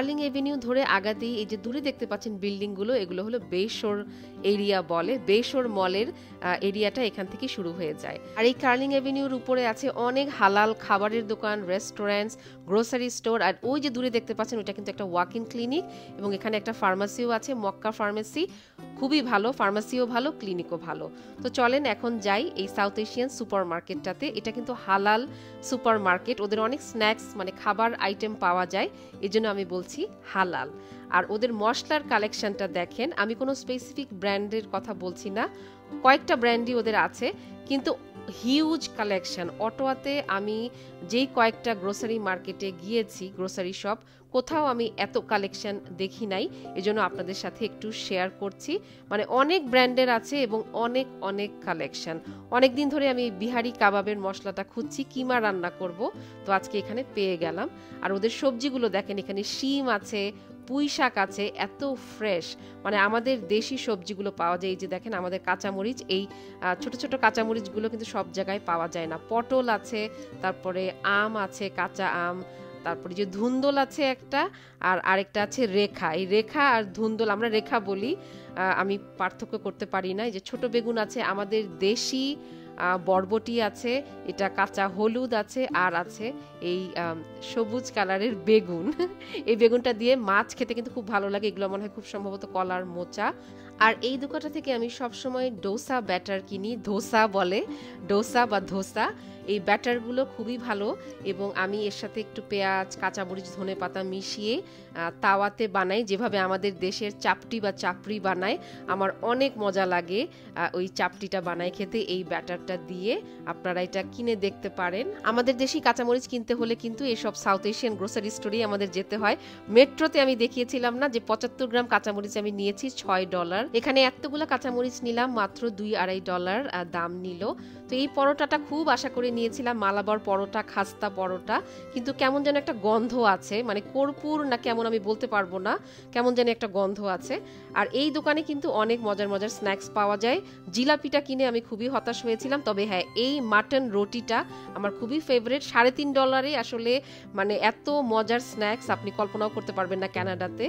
Curling Avenue ধরে আগাতেই এই যে দূরে দেখতে পাচ্ছেন বিল্ডিং গুলো, এগুলো হলো বেশোর এরিয়া বলে। বেশোর মলের এরিয়াটা এখান থেকে শুরু হয়ে যায়। আর এই কার্লিং এভিনিউর উপরে আছে অনেক হালাল খাবারের দোকান, রেস্টুরেন্টস, গ্রোসারি স্টোর। আর ওই যে দূরে দেখতে পাচ্ছেন ওটা কিন্তু একটা ওয়াক ইন ক্লিনিক, এবং এখানে একটা ফার্মাসিও আছে, মক্কা ফার্মেসি। খুবই ভালো, ফার্মাসিও ভালো, ক্লিনিকও ভালো। তো চলেন এখন যাই এই সাউথ এশিয়ান সুপার মার্কেটটাতে। এটা কিন্তু হালাল সুপার মার্কেট, ওদের অনেক স্ন্যাক্স মানে খাবার আইটেম পাওয়া যায়, এই জন্য আমি বলছি হালাল। আর ওদের মশলার কালেকশনটা দেখেন, আমি কোনো স্পেসিফিক ব্র্যান্ডের কথা বলছি না, কয়েকটা ব্র্যান্ডই ওদের আছে, কিন্তু হিউজ কালেকশন। অটোয়াতে আমি যেই কয়েকটা গ্রোসারি মার্কেটে গিয়েছি, গ্রোসারি শপ, কোথাও আমি এত কালেকশন দেখি নাই, এজন্য আপনাদের সাথে একটু শেয়ার করছি। মানে অনেক ব্র্যান্ডের আছে এবং অনেক অনেক কালেকশন। অনেক দিন ধরে আমি বিহারি কাবাবের মশলাটা খুঁজছি, কিমা রান্না করব, তো আজকে এখানে পেয়ে গেলাম। আর ওদের সবজিগুলো দেখেন, এখানে শিম আছে, পুঁই শাক আছে, এত ফ্রেশ, মানে আমাদের দেশি সবজিগুলো পাওয়া যায়। এই যে দেখেন আমাদের কাঁচামরিচ, এই ছোট ছোট কাঁচামরিচগুলো কিন্তু সব জায়গায় পাওয়া যায় না। পটল আছে, তারপরে আম আছে, কাঁচা আম, তারপরে যে ধুন্দল আছে একটা, আর আরেকটা আছে রেখা। এই রেখা আর ধুন্দল আমরা রেখা বলি, আমি পার্থক্য করতে পারি না। এই যে ছোট বেগুন আছে, আমাদের দেশি বরবটি আছে, এটা কাঁচা হলুদ আছে, আর আছে এই সবুজ কালারের বেগুন। এই বেগুনটা দিয়ে মাছ খেতে কিন্তু খুব ভালো লাগে। এগুলো মনে হয় খুব সম্ভবত কলার মোচা। আর এই দোকানটা থেকে আমি সবসময় ডোসা ব্যাটার কিনি, ধোসা বলে, ডোসা বা ধোসা। এই ব্যাটারগুলো খুবই ভালো, এবং আমি এর সাথে একটু পেঁয়াজ, কাঁচামরিচ, ধনেপাতা মিশিয়ে তাওয়াতে বানাই, যেভাবে আমাদের দেশের চাপটি বা চাপড়ি বানায়। আমার অনেক মজা লাগে ওই চাপটিটা বানায় খেতে। এই ব্যাটারটা দিয়ে আপনারা এটা কিনে দেখতে পারেন। আমাদের দেশি কাঁচামরিচ কিনতে হলে কিন্তু এইসব সাউথ এশিয়ান গ্রোসারি স্টোরেই আমাদের যেতে হয়। মেট্রোতে আমি দেখিয়েছিলাম না যে 75 গ্রাম কাঁচামরিচ আমি নিয়েছি $6। এখানে এতগুলো কাঁচামরিচ নিলাম মাত্র $2-2.5 দাম নিল। তো এই পরোটাটা খুব আশা করে নিয়েছিলাম, মালাবার পরোটা, খাস্তা পরোটা, কিন্তু কেমন যেন একটা গন্ধ আছে, মানে কর্পূর না কেমন আমি বলতে পারবো না, কেমন যেন একটা গন্ধ আছে। আর এই দোকানে কিন্তু অনেক মজার মজার স্ন্যাক্স পাওয়া যায়। জিলাপিটা কিনে আমি খুবই হতাশ হয়েছিলাম, তবে হ্যাঁ এই মাটন রুটিটা আমার খুবই ফেভারিট। $3.5 আসলে মানে এত মজার স্ন্যাক্স আপনি কল্পনাও করতে পারবেন না কানাডাতে।